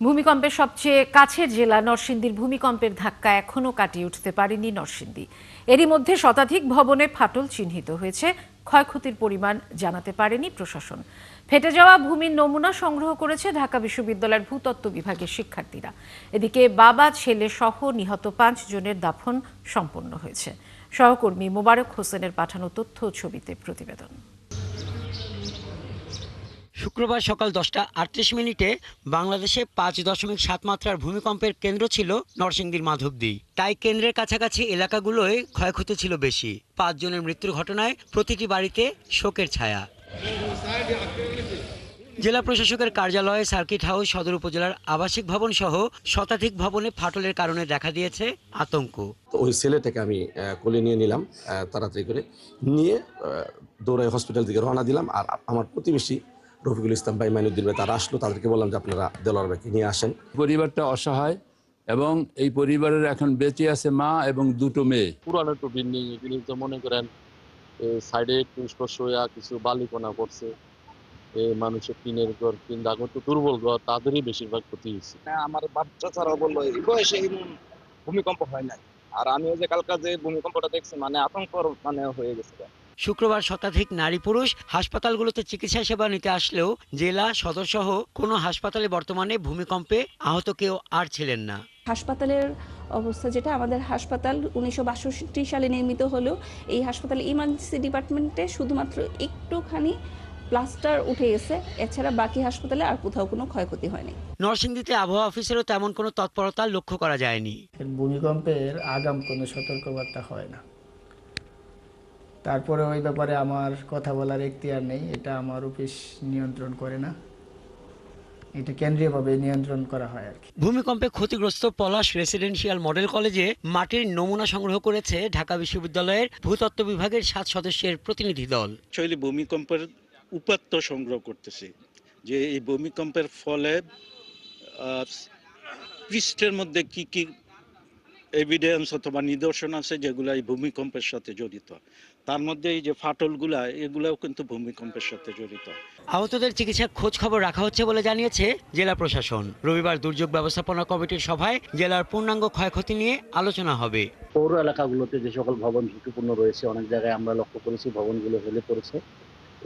ভূমিকম্পের সবচেয়ে কাছের জেলা নরসিংদীর ভূমিকম্পের ধাক্কা এখনও কাটিয়ে উঠতে পারেনি নরসিংদী। এরই মধ্যে শতাধিক ভবনে ফাটল চিহ্নিত হয়েছে, ক্ষয়ক্ষতির পরিমাণ জানাতে পারেনি প্রশাসন। ফেটে যাওয়া ভূমির নমুনা সংগ্রহ করেছে ঢাকা বিশ্ববিদ্যালয়ের ভূতত্ত্ব বিভাগের শিক্ষার্থীরা। এদিকে বাবা ছেলে সহ নিহত 5 জনের দাফন সম্পন্ন হয়েছে। সহকর্মী মোবারক হোসেনের পাঠানো তথ্য ও ছবিতে প্রতিবেদন। শুক্রবার সকাল 10টা 38 মিনিটে বাংলাদেশে 5.7 মাত্রার ভূমিকম্পের কেন্দ্র ছিল নরসিংদীর মাধবদী। তাই কেন্দ্রের কাছাকাছি এলাকাগুলোয় ক্ষয়ক্ষতি ছিল বেশি। 5 জনের মৃত্যুর ঘটনায় প্রতিটি বাড়িতে শোকের ছায়া। জেলা প্রশাসকের কার্যালয়, সার্কিট হাউস, সদর উপজেলার আবাসিক ভবন সহ শতাধিক ভবনে ফাটলের কারণে দেখা দিয়েছে আতঙ্ক। ওই ছেলেটাকে আমি কোলে নিয়ে নিলাম, তাড়াতাড়ি করে নিয়ে দৌড়াই হসপিটাল দিকে রওনা দিলাম। আর আমার প্রতিবেশী রফিকুল ইসলাম ভাই, মাইনুদ্দিন ভাই তারা আসলো, তাদেরকে বললাম যে আপনারা দেলোয়ার ভাইকে নিয়ে আসেন। পরিবারটা অসহায় এবং এই পরিবারের এখন বেঁচে আছে মা এবং 2টো মেয়ে। পুরানো একটু বিল্ডিং, এগুলি তো মনে করেন সাইডে একটু স্পর্শ হয়ে কিছু বালিকণা পড়ছে। মানুষের টিনের ঘর, টিন দাগ তো দুর্বল ঘর, তাদেরই বেশিরভাগ ক্ষতি হয়েছে। আমার বাচ্চা ছাড়াও বললো এই বয়সে ভূমিকম্প হয় নাই। আর আমি ওই যে কালকা যে ভূমিকম্পটা দেখছি, মানে আতঙ্ক হয়ে গেছে। শুক্রবার শতাধিক নারী পুরুষ হাসপাতালগুলোতে চিকিৎসা সেবা নিতে আসলেও জেলা সদরসহ কোনো হাসপাতালে বর্তমানে ভূমিকম্পে আহত কেউ আর ছিলেন না। হাসপাতালের অবস্থা যেটা, আমাদের হাসপাতাল 1962 সালে নির্মিত হলেও এই হাসপাতালে ইমার্জেন্সি ডিপার্টমেন্টে শুধুমাত্র একটুখানি প্লাস্টার উঠে গেছে, এছাড়া বাকি হাসপাতালে আর কোথাও কোনো ক্ষয়ক্ষতি হয়নি। নরসিংদীতে আবহাওয়া অফিসেরও তেমন কোনো তৎপরতা লক্ষ্য করা যায়নি। ভূমিকম্পের আগাম কোনো সতর্কবার্তা হয় না। তারপরে ওই ব্যাপারে আমার কথা বলার এখতিয়ার নেই, এটা আমার অফিস নিয়ন্ত্রণ করে না, এটা কেন্দ্রীয়ভাবে নিয়ন্ত্রণ করা হয় আর কি। ভূমিকম্পে ক্ষতিগ্রস্ত পলাশ রেসিডেন্সিয়াল মডেল কলেজে মাটির নমুনা সংগ্রহ করেছে ঢাকা বিশ্ববিদ্যালয়ের ভূতত্ত্ব বিভাগের 7 সদস্যের প্রতিনিধি দল। ভূমিকম্পের উপাত্ত সংগ্রহ করতেছি, যে এই ভূমিকম্পের ফলে পৃষ্ঠের মধ্যে কি কি এভিডেন্স অথবা নিদর্শন আছে যেগুলো এই ভূমিকম্পের সাথে জড়িত। তার মধ্যে এই যে ফাটলগুলা, এগুলাও কিন্তু ভূমিকম্পের সাথে জড়িত। আহতদের চিকিৎসার খোঁজ খবর রাখা হচ্ছে বলে জানিয়েছে জেলা প্রশাসন। রবিবার দুর্যোগ ব্যবস্থাপনা কমিটির সভায় জেলার পূর্ণাঙ্গ ক্ষয়ক্ষতি নিয়ে আলোচনা হবে। পৌর এলাকাগুলোতে যে সকল ভবন ঝুঁকিপূর্ণ রয়েছে, অনেক জায়গায় আমরা লক্ষ্য করেছি ভবনগুলো হেলে পড়েছে।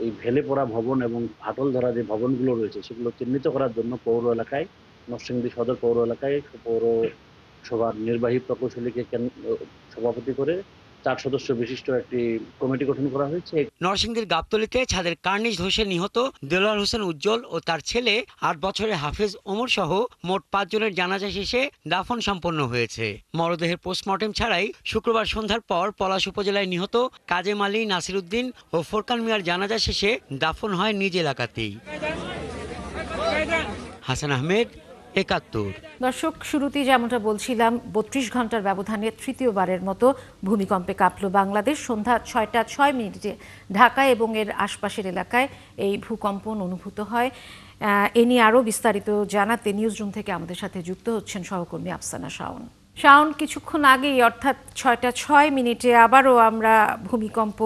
এই ভেলে পড়া ভবন এবং ফাটল ধরা যে ভবনগুলো রয়েছে সেগুলো চিহ্নিত করার জন্য পৌর এলাকায়, নরসিংদী সদর পৌর এলাকায় পৌরসভার নির্বাহী প্রকৌশলীকে সভাপতি করে 4 সদস্য বিশিষ্ট একটি কমিটি গঠন করা হয়েছে। নরসিংদীর গাবতলীতে ছাদের কার্নিশ ধসে নিহত দেলোয়ার হোসেন উজ্জ্বল ও তার ছেলে 8 বছরের হাফেজ ওমর সহ মোট 5 জনের জানাজা শেষে দাফন সম্পন্ন হয়েছে। মরদেহের পোস্টমর্টেম ছাড়াই শুক্রবার সন্ধ্যার পর পলাশ উপজেলায় নিহত কাজেম আলী, নাসির উদ্দিন ও ফোরকান মিয়ার জানাজা শেষে দাফন হয় নিজ এলাকাতেই। হাসান আহমেদ, 71। দর্শক, শুরুতেই যেমনটা বলছিলাম, 32 ঘন্টার ব্যবধানে তৃতীয়বারের মতো ভূমিকম্পে কাঁপল বাংলাদেশ। সন্ধ্যা 6টা 6 মিনিটে ঢাকা এবং এর আশপাশের এলাকায় এই ভূকম্পন অনুভূত হয়। এ নিয়ে আরও বিস্তারিত জানাতে নিউজ রুম থেকে আমাদের সাথে যুক্ত হচ্ছেন সহকর্মী আফসানা শাওন। শাওন, কিছুক্ষণ আগেই অর্থাৎ 6টা 6 মিনিটে আবারও আমরা ভূমিকম্প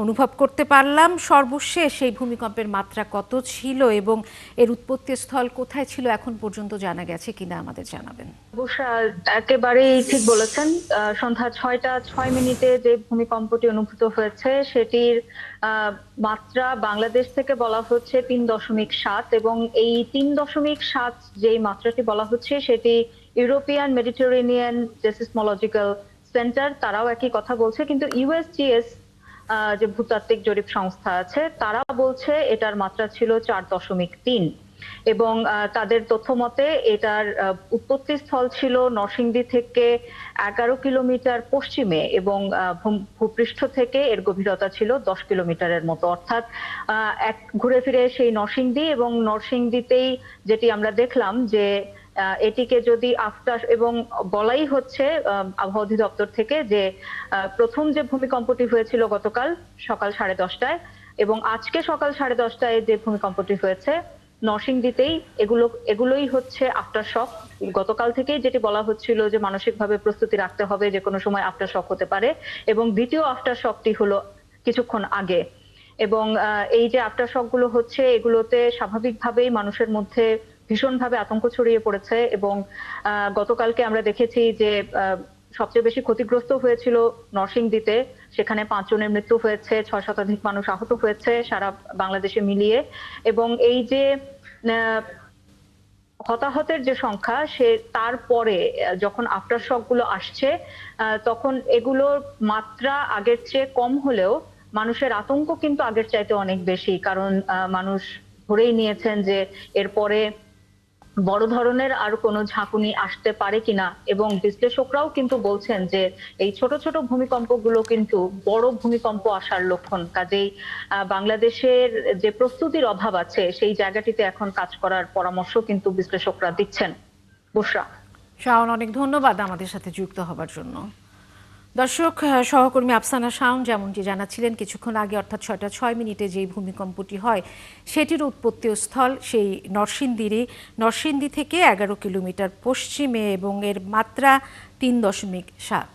অনুভব করতে পারলাম। সর্বশেষ এই ভূমিকম্পের মাত্রা কত ছিল এবং এর উৎপত্তিস্থল কোথায় ছিল এখন পর্যন্ত জানা গেছে কিনা আমাদের জানাবেন। একেবারেই ঠিক বলেছেন। সন্ধ্যা 6টা 6 মিনিটে যে ভূমিকম্পটি অনুভূত হয়েছে সেটির মাত্রা বাংলাদেশ থেকে বলা হচ্ছে 3.7 এবং এই 3.7 যেই মাত্রাটি বলা হচ্ছে সেটি ইউরোপিয়ান মেডিটেরেনিয়ান যে সিসমোলজিক্যাল সেন্টার, তারাও একই কথা বলছে। কিন্তু ইউএসজিএস যে ভূতাত্ত্বিক জরিপ সংস্থা আছে তারা বলছে এটার মাত্রা ছিল 4.3 এবং তাদের তথ্য মতে এটার উৎপত্তি স্থল ছিল নরসিংদী থেকে 11 কিলোমিটার পশ্চিমে এবং ভূপৃষ্ঠ থেকে এর গভীরতা ছিল 10 কিলোমিটারের মতো। অর্থাৎ ঘুরে ফিরে সেই নরসিংদী এবং নরসিংদীতেই যেটি আমরা দেখলাম যে এটিকে যদি আফটার এবং বলাই হচ্ছে আবহাওয়া অধিদপ্তর থেকে যে প্রথম যে ভূমিকম্পটি হয়েছিল গতকাল সকাল 10:30টায় এবং আজকে সকাল 10:30টায় যে ভূমিকম্পটি হয়েছে নরসিংদীতেই, এগুলোই হচ্ছে আফটার শক। গতকাল থেকেই যেটি বলা হচ্ছিল যে মানসিকভাবে প্রস্তুতি রাখতে হবে, যে কোনো সময় আফটার শক হতে পারে এবং দ্বিতীয় আফটার শকটি হলো কিছুক্ষণ আগে। এবং এই যে আফটার শক গুলো হচ্ছে এগুলোতে স্বাভাবিকভাবেই মানুষের মধ্যে ভীষণভাবে আতঙ্ক ছড়িয়ে পড়েছে এবং গতকালকে আমরা দেখেছি যে সবচেয়ে বেশি ক্ষতিগ্রস্ত হয়েছিল নরসিংদীতে, সেখানে 5 জনের মৃত্যু হয়েছে, 6 শতাধিক মানুষ আহত হয়েছে সারা বাংলাদেশে মিলিয়ে। এবং এই যে হতাহতের যে সংখ্যা, সে তারপরে যখন আফটার শক গুলো আসছে তখন এগুলোর মাত্রা আগের চেয়ে কম হলেও মানুষের আতঙ্ক কিন্তু আগের চাইতে অনেক বেশি, কারণ মানুষ ধরেই নিয়েছেন যে এরপরে বড় ধরনের আর কোনো ঝাঁকুনি আসতে পারে কিনা। এবং বিশ্লেষকরাও কিন্তু বলছেন যে এই ছোট ছোট ভূমিকম্পগুলো কিন্তু বড় ভূমিকম্প আসার লক্ষণ। কাজেই বাংলাদেশের যে প্রস্তুতির অভাব আছে সেই জায়গাটিতে এখন কাজ করার পরামর্শ কিন্তু বিশ্লেষকরা দিচ্ছেন। বুশরা। শাওন, অনেক ধন্যবাদ আমাদের সাথে যুক্ত হবার জন্য। দর্শক, সহকর্মী আফসানা শাওন যেমনটি জানাচ্ছিলেন কিছুক্ষণ আগে, অর্থাৎ 6টা 6 মিনিটে যেই ভূমিকম্পটি হয় সেটির উৎপত্তি স্থল সেই নরসিংদী থেকে 11 কিলোমিটার পশ্চিমে এবং এর মাত্রা 3.7।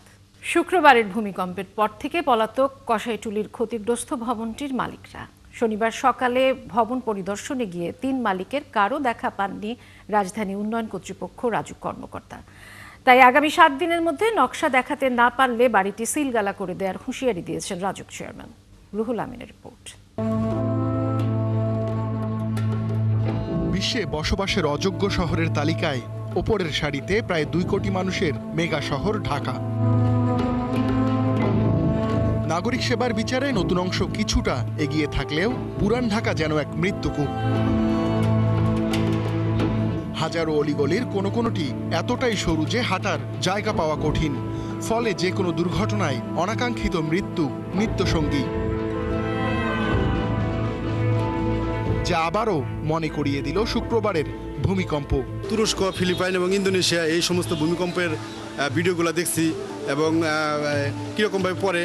শুক্রবারের ভূমিকম্পের পর থেকে পলাতক কসাইটুলির ক্ষতিগ্রস্ত ভবনটির মালিকরা। শনিবার সকালে ভবন পরিদর্শনে গিয়ে 3 মালিকের কারো দেখা পাননি রাজধানী উন্নয়ন কর্তৃপক্ষ রাজুক কর্মকর্তা। তাই আগামী 7 দিনের মধ্যে নকশা দেখাতে না পারলে বাড়িটি সিলগালা করে দেওয়ার হুঁশিয়ারি দিয়েছেন রাজুক চেয়ারম্যান। রুহুল আমিনের রিপোর্ট। বিশ্বে বসবাসের অযোগ্য শহরের তালিকায় ওপরের সারিতে প্রায় 2 কোটি মানুষের মেগা শহর ঢাকা। নাগরিক সেবার বিচারে নতুন অংশ কিছুটা এগিয়ে থাকলেও পুরান ঢাকা যেন এক মৃত্যুকূপ। হাজারো অলিগলির কোনোটি এতটাই সরু যে হাঁটার জায়গা পাওয়া কঠিন, ফলে যে কোনো দুর্ঘটনায় অনাকাঙ্ক্ষিত মৃত্যু নিত্যসঙ্গী। যা আবারও মনে করিয়ে দিল শুক্রবারের ভূমিকম্প। তুরস্ক, ফিলিপাইন এবং ইন্দোনেশিয়া এই সমস্ত ভূমিকম্পের ভিডিওগুলো দেখছি এবং কীরকমভাবে পড়ে।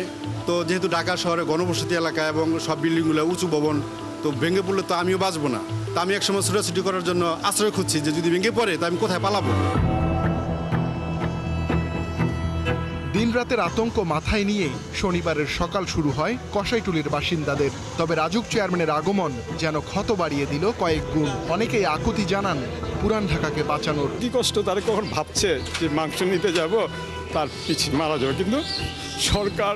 তো যেহেতু ঢাকা শহরে ঘনবসতি এলাকা এবং সব বিল্ডিংগুলো উঁচু ভবন, তো ভেঙে পড়লে তো আমিও বাঁচবো না। তা আমি একসময় ছুটাছুটি করার জন্য আশ্রয় খুঁজছি যে যদি ভেঙে পড়ে তা আমি কোথায় পালাবো। দিনরাতের আতঙ্ক মাথায় নিয়ে শনিবারের সকাল শুরু হয় কসাইটুলির বাসিন্দাদের। তবে রাজুক চেয়ারম্যানের আগমন যেন ক্ষত বাড়িয়ে দিল কয়েক গুণ। অনেকেই আকুতি জানান পুরান ঢাকাকে বাঁচানোর। কি কষ্ট তারা কখন ভাবছে যে মাংস নিতে যাব, তার পিছিয়ে মারা যাবে। কিন্তু সরকার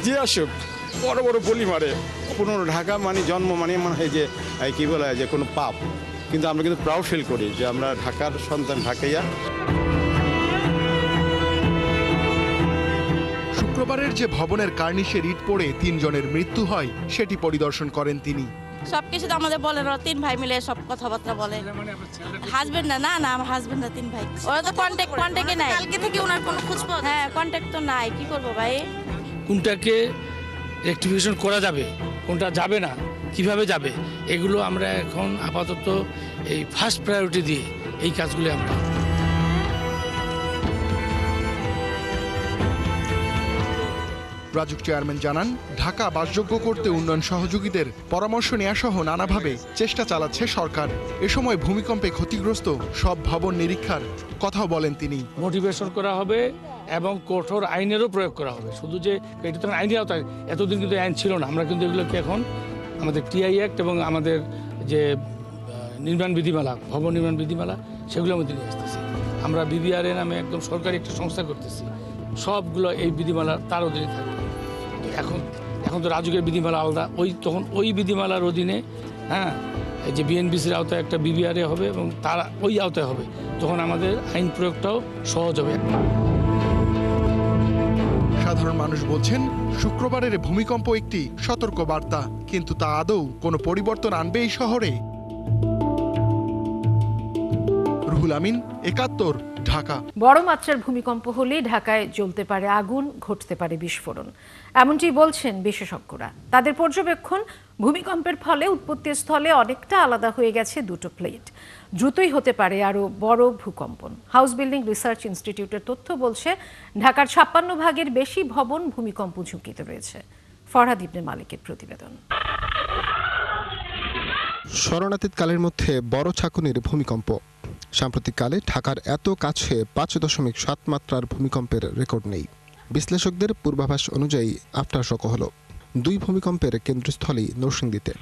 যে আসুক বড় বড় বলি মারে। পুরনো ঢাকা মানে জন্ম মানে মনে হয় যে কি বলা হয় যে কোনো পাপ, কিন্তু আমরা কিন্তু প্রাউড ফিল করি যে আমরা ঢাকার সন্তান, ঢাকাইয়া। শুক্রবারের যে ভবনের কার্নিশে ইট পড়ে 3 জনের মৃত্যু হয় সেটি পরিদর্শন করেন তিনি। সবকিছু তো আমাদের বলে, 3 ভাই মিলে সব কথাবার্তা বলে। হাজবেন্ড না আমার হাজবেন্ড না, 3 ভাই। ওরা তো কন্ট্যাক্টে নাই, কালকে থেকে ওনার কোনো খোঁজ পাওয়া। হ্যাঁ, কন্ট্যাক্ট তো নাই, কি করবো ভাই। কোনটাকে রেকটিফিকেশন করা যাবে, কোনটা যাবে না, কিভাবে যাবে, এগুলো আমরা এখন আপাতত এই ফার্স্ট প্রায়োরিটি দিয়ে এই কাজগুলো আমরা। রাজুক চেয়ারম্যান জানান, ঢাকা বাসযোগ্য করতে উন্নয়ন সহযোগীদের পরামর্শ নেওয়া সহ নানাভাবে চেষ্টা চালাচ্ছে সরকার। এ সময় ভূমিকম্পে ক্ষতিগ্রস্ত সব ভবন নিরীক্ষার কথাও বলেন তিনি। মোটিভেশন করা হবে এবং কঠোর আইনেরও প্রয়োগ করা হবে। শুধু যে এটা তো আইনের আওতায়, এতদিন কিন্তু আইন ছিল না। আমরা কিন্তু এগুলোকে এখন আমাদের টিআই অ্যাক্ট এবং আমাদের যে নির্মাণ বিধিমালা, ভবন নির্মাণ বিধিমালা, সেগুলোর মধ্যে নিয়ে আসতেছি। আমরা বিবিআরএ নামে একদম সরকারি একটা সংস্থা করতেছি, সবগুলো এই বিধিমালা তার অধীনে থাকবে। এখন তো রাজুকের বিধিমালা আলাদা, তখন ওই বিধিমালার অধীনে এই যে বিএনবিসির আওতায় একটা বিবিআরএ হবে এবং তারা ওই আওতায় হবে, তখন আমাদের আইন প্রয়োগটাও সহজ হবে। সাধারণ মানুষ বলছেন, শুক্রবারের ভূমিকম্প একটি সতর্ক বার্তা, কিন্তু তা আদৌ কোনো পরিবর্তন আনবে এই শহরে? রুহুল আমিন, ৭১, ঢাকা। বড় মাত্রার ভূমিকম্প হলে ঢাকায় জ্বলতে পারে আগুন, ঘটতে পারে বিস্ফোরণ, এমনটি বলছেন বিশেষজ্ঞরা। তাদের পর্যবেক্ষণ, ভূমিকম্পের ফলে উৎপত্তি স্থলে অনেকটা আলাদা হয়ে গেছে 2টো প্লেট। দ্রুতই হতে পারে আরও বড় ভূকম্পন। হাউস বিল্ডিং রিসার্চ ইনস্টিটিউটের তথ্য বলছে, ঢাকার 56 ভাগের বেশি ভবন ভূমিকম্প ঝুঁকিতে রয়েছে। ফরহাদ ইবনে মালিকের প্রতিবেদন। স্মরণাতীত কালের মধ্যে বড় ছাঁকুনির ভূমিকম্প। সাম্প্রতিককালে ঢাকার এত কাছে 5.7 মাত্রার ভূমিকম্পের রেকর্ড নেই। বিশ্লেষকদের পূর্বাভাস অনুযায়ী আফটারশক হল 2 ভূমিকম্পের কেন্দ্রস্থলই নরসিংদীতে।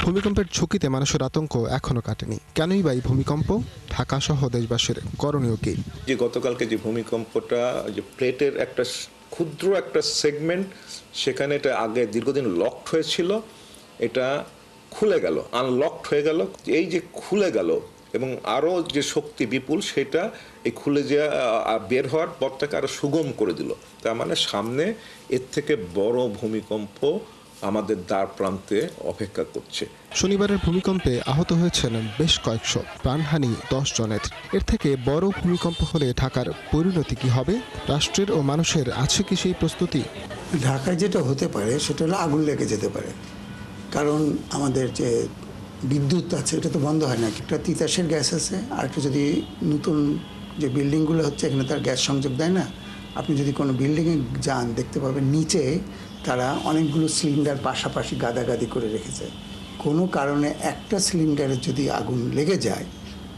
ভূমিকম্পের ঝুঁকিতে মানুষের আতঙ্ক এখনো কাটেনি। কেনই বা এই ভূমিকম্প? ঢাকা সহ দেশবাসীর করণীয় কি? যে গতকালকে যে ভূমিকম্পটা, যে প্লেটের একটা ক্ষুদ্র একটা সেগমেন্ট, সেখানে এটা আগে দীর্ঘদিন লকড হয়েছিল, এটা খুলে গেল, আনলকড হয়ে গেল। এই যে খুলে গেল এবং আরও যে শক্তি বিপুল, সেটা এই খুলে যে বের হওয়ার পথটাকে আরও সুগম করে দিল। তার মানে সামনে এর থেকে বড় ভূমিকম্প আমাদের দ্বার প্রান্তে অপেক্ষা করছে। শনিবারের ভূমিকম্পে আহত হয়েছেন বেশ কয়েকশো, প্রাণহানি 10 জনের। এর থেকে বড় ভূমিকম্প হলে ঢাকার পরিণতি কি হবে? রাষ্ট্রের ও মানুষের আছে কি সেই প্রস্তুতি? ঢাকায় যেটা হতে পারে সেটা হলো আগুন লেগে যেতে পারে, কারণ আমাদের যে বিদ্যুৎ আছে এটা তো বন্ধ হয় না। একটা তিতাসের গ্যাস আছে, আর একটা যদি নতুন যে বিল্ডিংগুলো হচ্ছে এখানে তার গ্যাস সংযোগ দেয় না। আপনি যদি কোনো বিল্ডিংয়ে যান, দেখতে পাবেন নিচে তারা অনেকগুলো সিলিন্ডার পাশাপাশি গাদাগাদি করে রেখেছে। কোনো কারণে একটা সিলিন্ডারে যদি আগুন লেগে যায়,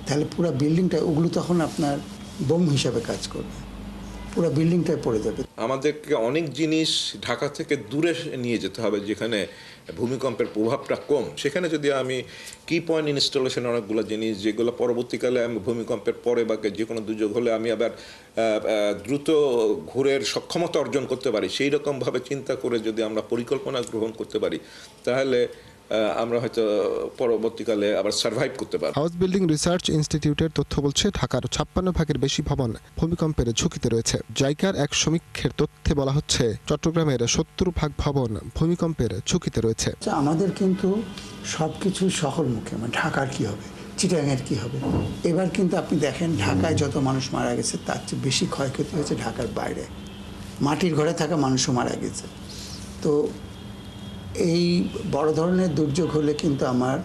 তাহলে পুরো বিল্ডিংটা, ওগুলো তখন আপনার বোম হিসাবে কাজ করবে, পুরো বিল্ডিংটাই পড়ে যাবে। আমাদেরকে অনেক জিনিস ঢাকা থেকে দূরে নিয়ে যেতে হবে, যেখানে ভূমিকম্পের প্রভাবটা কম। সেখানে যদি আমি কি পয়েন্ট ইনস্টলেশন, অনেকগুলো জিনিস যেগুলো পরবর্তীকালে আমি ভূমিকম্পের পরে বা যে কোনো দুর্যোগ হলে আমি আবার দ্রুত ঘুরের সক্ষমতা অর্জন করতে পারি, সেই রকমভাবে চিন্তা করে যদি আমরা পরিকল্পনা গ্রহণ করতে পারি, তাহলে আমরা হয়তো পরবর্তীকালে আবার সার্ভাইভ করতে পারব। হাউস বিল্ডিং রিসার্চ ইনস্টিটিউটের তথ্য বলছে ঢাকার 56 ভাগের বেশি ভবন ভূমিকম্পের ঝুঁকিতে রয়েছে। জাইকার এক সমীক্ষার তথ্যে বলা হচ্ছে চট্টগ্রামের 70 ভাগ ভবন ভূমিকম্পের ঝুঁকিতে রয়েছে। আমাদের কিন্তু সব কিছু শহরমুখী, মানে ঢাকার কি হবে, চিটাগাংয়ের কি হবে। এবার কিন্তু আপনি দেখেন ঢাকায় যত মানুষ মারা গেছে তার চেয়ে বেশি ক্ষয়ক্ষতি হয়েছে ঢাকার বাইরে। মাটির ঘরে থাকা মানুষও মারা গেছে। তো এই বড় ধরনের দুর্যোগ হলে কিন্তু আমার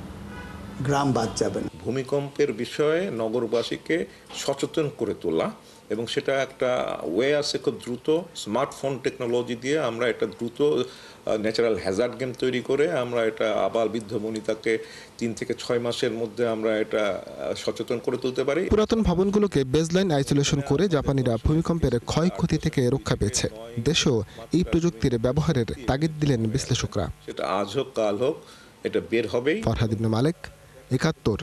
গ্রাম বাদ যাবে না। ভূমিকম্পের বিষয়ে নগরবাসীকে সচেতন করে তোলা, এবং সেটা একটা ওয়ে আছে খুব দ্রুত স্মার্টফোন টেকনোলজি দিয়ে আমরা এটা দ্রুত ন্যাচারাল হ্যাজার্ড গেম তৈরি করে আমরা এটা আবাল বৃদ্ধ বনিতাকে 3 থেকে 6 মাসের মধ্যে আমরা এটা সচেতন করে তুলতে পারি। পুরাতন ভবনগুলোকে বেসলাইন আইসোলেশন করে জাপানিরা ভূমিকম্পের ক্ষয়ক্ষতি থেকে রক্ষা পেয়েছে। দেশেও এই প্রযুক্তির ব্যবহারের তাগিদ দিলেন বিশ্লেষকরা। সেটা আজ হোক কাল হোক, এটা বের হবেই। ফরহাদ ইবনে মালেক, 71,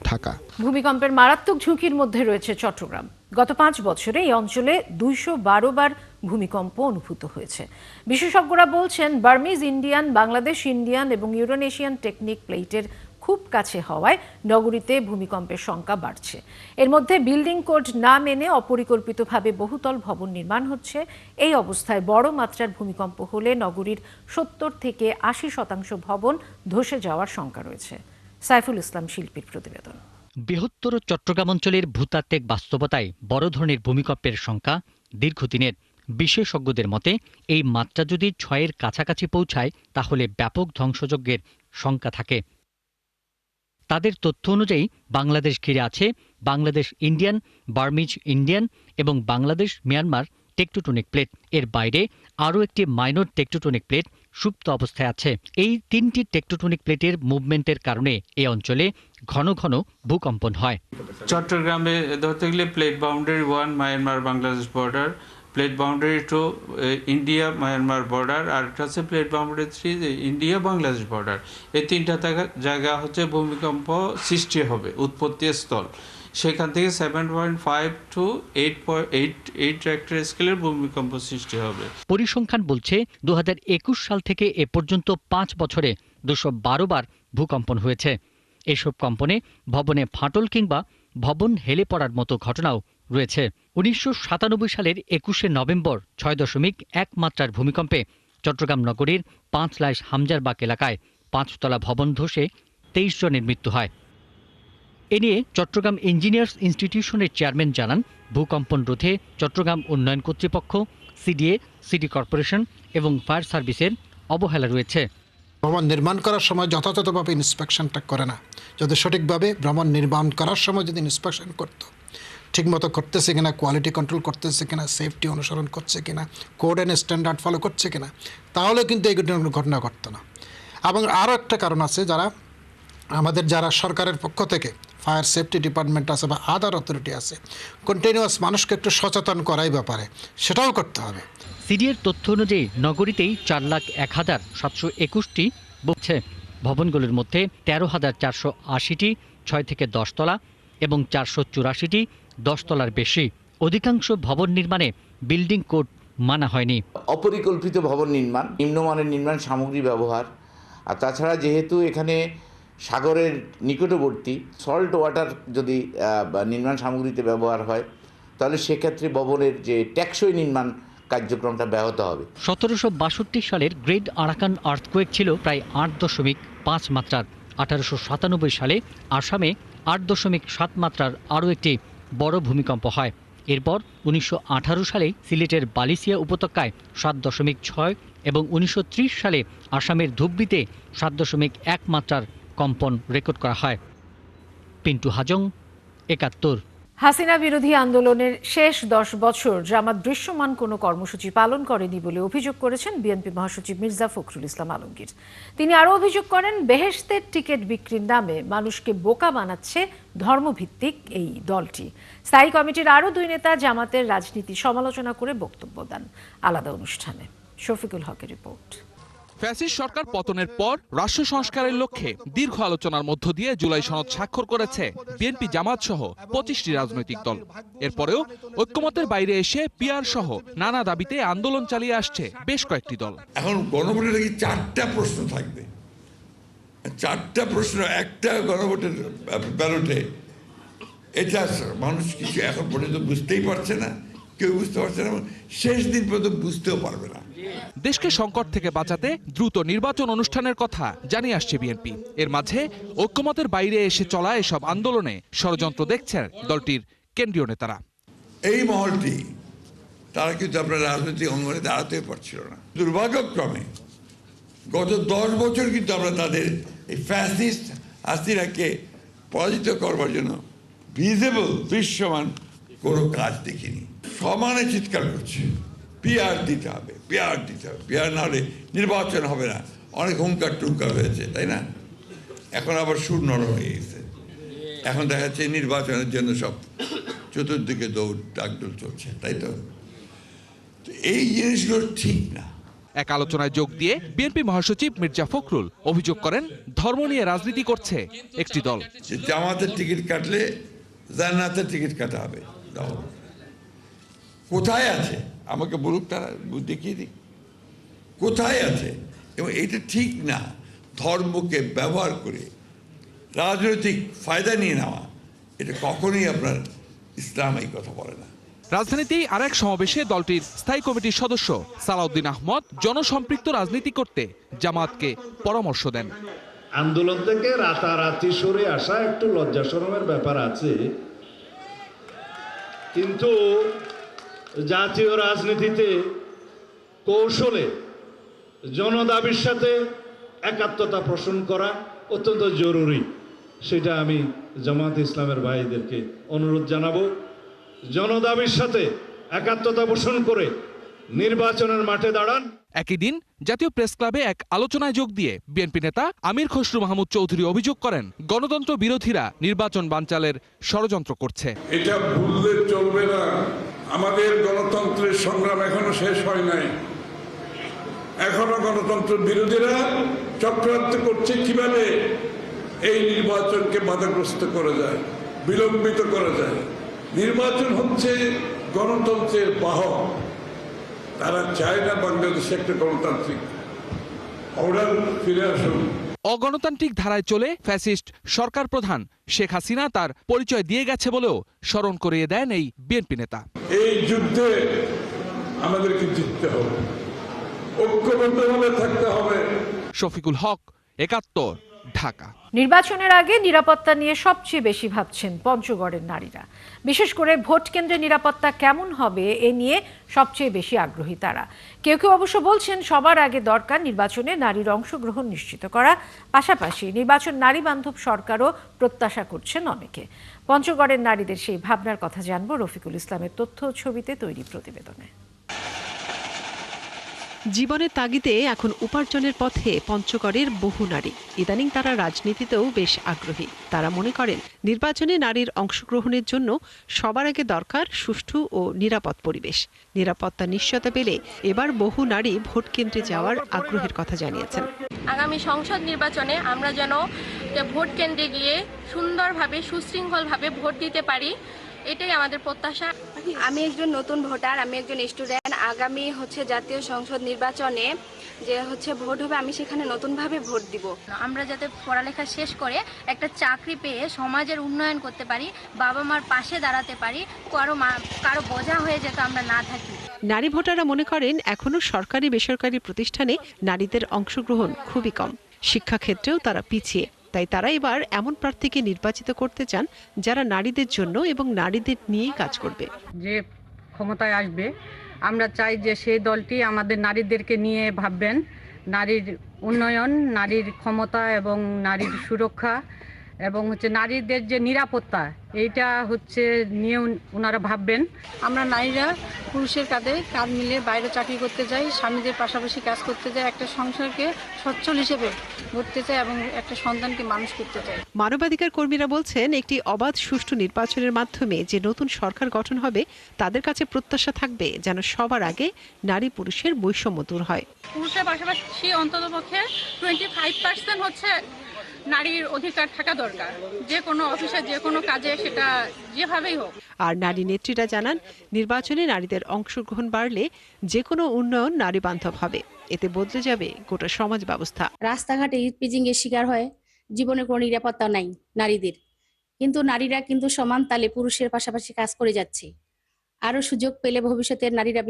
ঢাকা। ভূমিকম্পের মারাত্মক ঝুঁকির মধ্যে রয়েছে চট্টগ্রাম। গত 5 বছরে এই অঞ্চলে 212 বার ভূমিকম্প অনুভূত হয়েছে। বিশেষজ্ঞরা বলছেন বার্মিজ ইন্ডিয়ান, বাংলাদেশ ইন্ডিয়ান এবং ইউরোনেশিয়ান টেকনিক প্লেটের খুব কাছে হওয়ায় নগরীতে ভূমিকম্পের সংখ্যা বাড়ছে। এর মধ্যে বিল্ডিং কোড না মেনে অপরিকল্পিতভাবে বহুতল ভবন নির্মাণ হচ্ছে। এই অবস্থায় বড় মাত্রার ভূমিকম্প হলে নগরীর 70 থেকে 80% ভবন ধসে যাওয়ার শঙ্কা রয়েছে। সাইফুল ইসলাম শিল্পীর প্রতিবেদন। বৃহত্তর চট্টগ্রাম অঞ্চলের ভূতাত্ত্বিক বাস্তবতায় বড় ধরনের ভূমিকম্পের সংখ্যা দীর্ঘদিনের। বিশেষজ্ঞদের মতে এই মাত্রা যদি 6-এর কাছাকাছি পৌঁছায় তাহলে ব্যাপক ধ্বংসযজ্ঞের শঙ্কা থাকে। তাদের তথ্য অনুযায়ী বাংলাদেশ ঘিরে আছে বাংলাদেশ ইন্ডিয়ান, বার্মিজ ইন্ডিয়ান এবং বাংলাদেশ মিয়ানমার টেকটোটনিক প্লেট। এর বাইরে আরও একটি মাইনর টেকটোটনিক প্লেট সুপ্ত অবস্থায় আছে। এই 3টি টেকটোটনিক প্লেটের মুভমেন্টের কারণে এই অঞ্চলে ঘন ঘন ভূকম্পন হয়। চট্টগ্রামে ধরতে গেলে plate boundary 1 Myanmar Bangladesh border, plate boundary 2 India Myanmar border, আর একটা হচ্ছে plate boundary 3 India Bangladesh border. এই 3টা জায়গা হচ্ছে ভূমিকম্প সৃষ্টি হবে, উৎপত্তি স্থল। সেখান থেকে 7.5 to 8.8 রেক্টার স্কেলের ভূমিকম্প সৃষ্টি হবে। পরিসংখ্যান বলছে 2021 সাল থেকে এ পর্যন্ত 5 বছরে 212 বার ভূকম্পন হয়েছে। এসব কম্পনে ভবনে ফাটল কিংবা ভবন হেলে পড়ার মতো ঘটনাও রয়েছে। 1997 সালের 21শে নভেম্বর 6.1 মাত্রার ভূমিকম্পে চট্টগ্রাম নগরীর 5 লাইশ হামজারবাগ এলাকায় 5তলা ভবন ধসে 23 জনের মৃত্যু হয়। এ নিয়ে চট্টগ্রাম ইঞ্জিনিয়ার্স ইনস্টিটিউশনের চেয়ারম্যান জানান, ভূকম্পন রোধে চট্টগ্রাম উন্নয়ন কর্তৃপক্ষ, সিডিএ, সিটি কর্পোরেশন এবং ফায়ার সার্ভিসের অবহেলা রয়েছে। ভবন নির্মাণ করার সময় যথাযথভাবে ইন্সপেকশনটা করে না। যদি সঠিকভাবে ভবন নির্মাণ করার সময় যদি ইন্সপেকশন করতো, ঠিকমতো করতেছে কিনা, কোয়ালিটি কন্ট্রোল করতেছে কিনা, সেফটি অনুসরণ করছে কিনা, কোড অ্যান্ড স্ট্যান্ডার্ড ফলো করছে কিনা, তাহলে কিন্তু এই ঘটনা ঘটতো না। এবং আরও একটা কারণ আছে, যারা সরকারের পক্ষ থেকে ফায়ার সেফটি ডিপার্টমেন্ট আছে বা আদার অথরিটি আছে, কন্টিনিউয়াস মানুষকে একটু সচেতন করাই ব্যাপারে, সেটাও করতে হবে। সিডিএর তথ্য অনুযায়ী নগরীতেই 4,01,721টি বলছে। ভবনগুলোর মধ্যে 13,480টি 6 থেকে 10 তলা এবং 484টি 10 তলার বেশি। অধিকাংশ ভবন নির্মাণে বিল্ডিং কোড মানা হয়নি। অপরিকল্পিত ভবন নির্মাণ, নিম্নমানের নির্মাণ সামগ্রী ব্যবহার, আর তাছাড়া যেহেতু এখানে সাগরের নিকটবর্তী সল্ট ওয়াটার যদি নির্মাণ সামগ্রীতে ব্যবহার হয় তাহলে সেক্ষেত্রে ভবনের যে টেকসই নির্মাণ কার্যক্রমটা ব্যাহত হবে। 1762 সালের গ্রেট আরাকান আর্থকোয়েক ছিল প্রায় 8.5 মাত্রার। 1897 সালে আসামে 8.7 মাত্রার আরও একটি বড় ভূমিকম্প হয়। এরপর 1918 সালে সিলেটের বালিসিয়া উপত্যকায় 7.6 এবং 1930 সালে আসামের ধুবড়ীতে 7.1 মাত্রার কম্পন রেকর্ড করা হয়। পিন্টু হাজং, 71। হাসিনা বিরোধী আন্দোলনের শেষ 10 বছর জামাত দৃশ্যমান কোনো কর্মসূচি পালন করেনি বলে অভিযোগ করেছেন বিএনপি মহাসচিব মির্জা ফখরুল ইসলাম আলমগীর। তিনি আরও অভিযোগ করেন, বেহেশতের টিকিট বিক্রির নামে মানুষকে বোকা বানাচ্ছে ধর্মভিত্তিক এই দলটি। স্থায়ী কমিটির আরও 2 নেতা জামাতের রাজনীতি সমালোচনা করে বক্তব্য দেন আলাদা অনুষ্ঠানে। শফিকুল হকের রিপোর্ট। ফ্যাসিস্ট সরকার পতনের পর রাষ্ট্র সংস্কারের লক্ষ্যে দীর্ঘ আলোচনার মধ্য দিয়ে জুলাই সনদ স্বাক্ষর করেছে বিএনপি, জামাত সহ 25টি রাজনৈতিক দল। এরপরেও ঐক্যমতের বাইরে এসে পিআর সহ নানা দাবিতে আন্দোলন চালিয়ে আসছে বেশ কয়েকটি দল। এখন গণভোটের কি 4টা প্রশ্ন থাকবে, 4টা প্রশ্ন একটা গণভোটের ব্যালটে, এটা মানুষ কিছু এখন পর্যন্ত বুঝতেই পারছে না, কেউ বুঝতে পারছে না, শেষ দিন পর্যন্ত বুঝতেও পারবে না। দেশকে সংকট থেকে বাঁচাতে দ্রুত নির্বাচন অনুষ্ঠানের কথা জানিয়ে আসছে বিএনপি। এর মাঝে ঐক্যমতের বাইরে এসে চলা এসব আন্দোলনে ষড়যন্ত্র দেখছেন দলটির কেন্দ্রীয় নেতারা। এই মহলটি তারা কিন্তু আপনার রাজনৈতিক অঙ্গনে দাঁড়াতে পারছিল না। দুর্ভাগ্যক্রমে গত 10 বছর কিন্তু আমরা তাদের এই ফ্যাসিস্ট হাসিনাকে পরাজিত করবার জন্য ভিজিবল দৃশ্যমান কোনো কাজ দেখিনি। সমানে চিৎকার করছে পিআর দিতে হবে, পিআর দিতে হবে, পিআর না হলে নির্বাচন হবে না। অনেক হুঙ্কার টুঙ্কার হয়েছে, তাই না? এখন আবার সুর নরম হয়ে গেছে। এখন দেখা যাচ্ছে নির্বাচনের জন্য সব চতুর্দিকে দৌড় ডাকডোল চলছে, তাই তো? এই জিনিসগুলো ঠিক না। এক আলোচনায় যোগ দিয়ে বিএনপি মহাসচিব মির্জা ফখরুল অভিযোগ করেন, ধর্ম নিয়ে রাজনীতি করছে একটি দল। জামাতের টিকিট কাটলে জান্নাতের টিকিট কাটা হবে। কোথায় আছে আমাকে বলুক, তারা দেখিয়ে দিক কোথায় আছে। এবং এটা ঠিক না, ধর্মকে ব্যবহার করে রাজনৈতিক ফায়দা নিয়ে নেওয়া, এটা কখনোই আপনার ইসলাম এই কথা বলে না। রাজধানীতে আরেক সমাবেশে দলটির স্থায়ী কমিটির সদস্য সালাউদ্দিন আহমদ জনসম্পৃক্ত রাজনীতি করতে জামাতকে পরামর্শ দেন। আন্দোলন থেকে রাতারাতি সরে আসা একটু লজ্জা শরমের ব্যাপার আছে, কিন্তু জাতীয় রাজনীতিতে কৌশলে জনদাবির সাথে একাত্মতা পোষণ করা অত্যন্ত জরুরি। সেটা আমি জামাত ইসলামের ভাইদেরকে অনুরোধ জানাবো, জনদাবির সাথে একাত্মতা পোষণ করে নির্বাচনের মাঠে দাঁড়ান। একই দিন জাতীয় প্রেস ক্লাবে এক আলোচনায় যোগ দিয়ে বিএনপি নেতা আমির খসরু মাহমুদ চৌধুরী অভিযোগ করেন, গণতন্ত্র বিরোধীরা নির্বাচন বানচালের ষড়যন্ত্র করছে। এটা ভুললে চলবে না। আমাদের গণতন্ত্রের সংগ্রাম এখনো শেষ হয় নাই। এখনো গণতন্ত্র বিরোধীরা চক্রান্ত করছে কিভাবে এই নির্বাচনকে বাধাগ্রস্ত করা যায়, বিলম্বিত করা যায়। নির্বাচন হচ্ছে গণতন্ত্রের বাহক। তারা চায় না বাংলাদেশে একটা গণতান্ত্রিক অর্ডার ফিরে আসুন। অগণতান্ত্রিক ধারায় চলে ফ্যাসিস্ট সরকার প্রধান শেখ হাসিনা তার পরিচয় দিয়ে গেছে বলেও স্মরণ করিয়ে দেন এই বিএনপি নেতা। এই যুদ্ধে আমাদেরকে জিততে হবে, ঐক্যবদ্ধভাবে থাকতে হবে। শফিকুল হক, 71, ঢাকা। নির্বাচনের আগে নিরাপত্তা নিয়ে সবচেয়ে বেশি ভাবছেন পঞ্চগড়ের নারীরা। বিশেষ করে ভোট কেন্দ্রের নিরাপত্তা কেমন হবে এ নিয়ে সবচেয়ে বেশি আগ্রহী তারা। কেউ কেউ অবশ্য বলছেন সবার আগে দরকার নির্বাচনে নারীর অংশগ্রহণ নিশ্চিত করা, পাশাপাশি নির্বাচন নারী বান্ধব সরকারও প্রত্যাশা করছেন অনেকে। পঞ্চগড়ের নারীদের সেই ভাবনার কথা জানবো রফিকুল ইসলামের তথ্য ছবিতে তৈরি প্রতিবেদনে। জীবনের তাগিদে এখন উপার্জনের পথে পঞ্চগড়ের বহু নারী। ইদানিং তারা রাজনীতিতেও বেশ আগ্রহী। তারা মনে করেন নির্বাচনে নারীর অংশগ্রহণের জন্য সবার আগে দরকার সুষ্ঠু ও নিরাপদ পরিবেশ। নিরাপত্তা নিশ্চয়তা পেলে এবার বহু নারী ভোট কেন্দ্রে যাওয়ার আগ্রহের কথা জানিয়েছেন। আগামী সংসদ নির্বাচনে আমরা যেন ভোট কেন্দ্রে গিয়ে সুন্দরভাবে সুশৃঙ্খলভাবে ভোট দিতে পারি, এটাই আমাদের প্রত্যাশা। আমি একজন নতুন ভোটার, আমি একজন স্টুডেন্ট। আগামী জাতীয় সংসদ নির্বাচনে যে ভোট হবে, আমি সেখানে নতুনভাবে ভোট দিব। আমরা যাতে পড়ালেখা শেষ করে একটা চাকরি পেয়ে সমাজের উন্নয়ন করতে পারি, বাবা মার পাশে দাঁড়াতে পারি, কারো বোঝা হয়ে যেতে আমরা না থাকি। নারী ভোটাররা মনে করেন এখনো সরকারি বেসরকারি প্রতিষ্ঠানে নারীদের অংশগ্রহণ খুবই কম। শিক্ষাক্ষেত্রেও তারা পিছিয়ে। তাই তারা এবার এমন প্রার্থীকে নির্বাচিত করতে চান যারা নারীদের জন্য এবং নারীদের নিয়েই কাজ করবে। যে ক্ষমতায় আসবে, আমরা চাই যে সেই দলটি আমাদের নারীদেরকে নিয়ে ভাববেন, নারীর উন্নয়ন, নারীর ক্ষমতা এবং নারীর সুরক্ষা এবং নারীদের যে নিরাপত্তা, এইটা নিয়ে ওনারা ভাববেন। আমরা নারীরা পুরুষের কাঁধে কাঁধ মিলিয়ে বাইরে চাকরি করতে চাই, স্বামীদের পাশাপাশি কাজ করতে চাই, একটা সংসারকে সচ্ছল হিসেবে গড়তে চাই এবং একটা সন্তানকে মানুষ করতে চাই। মানবাধিকার কর্মীরা বলছেন একটি অবাধ সুষ্ঠু নির্বাচনের মাধ্যমে যে নতুন সরকার গঠন হবে তাদের কাছে প্রত্যাশা থাকবে যেন সবার আগে নারী পুরুষের বৈষম্য দূর হয়। পুরুষের পাশাপাশি অন্ততপক্ষে 25% নারীর অধিকার থাকা দরকার, যে কোনো অফিসে যে কোনো কাজে, সেটা যেভাবেই হোক। আর নারী নেত্রীরা জানান নির্বাচনে নারীদের অংশগ্রহণ বাড়লে যে কোনো উন্নয়ন নারী বান্ধব হবে, এতে বদলে যাবে গোটা সমাজ ব্যবস্থা। রাস্তাঘাটে ইপিজিং এর শিকার হয়, জীবনে কোনো নিরাপত্তা নাই নারীদের, কিন্তু নারীরা কিন্তু সমান তালে পুরুষের পাশাপাশি কাজ করে যাচ্ছে। আরো সুযোগ পেলে ভবিষ্যতে নারীরা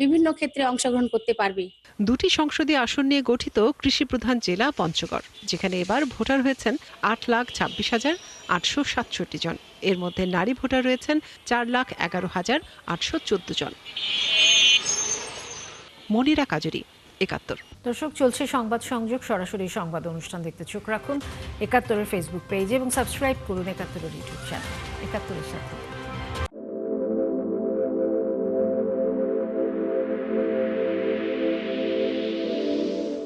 বিভিন্ন ক্ষেত্রে অংশগ্রহণ করতে পারবে। দুটি সংসদীয় আসন নিয়ে গঠিত কৃষি প্রধান জেলা পঞ্চগড়, যেখানে এবার ভোটার হয়েছেন 8,26,867 জন। এর মধ্যে নারী ভোটার রয়েছেন 4,11,814 জন। মনিরা কাজরি, 71। দর্শক, চলছে সংবাদ সংযোগ, সরাসরি সংবাদ অনুষ্ঠান দেখতে চোখ রাখুন 71-এর ফেসবুক পেজে এবং সাবস্ক্রাইব করুন 71-এর ইউটিউব চ্যানেল। 71-এর সাথে।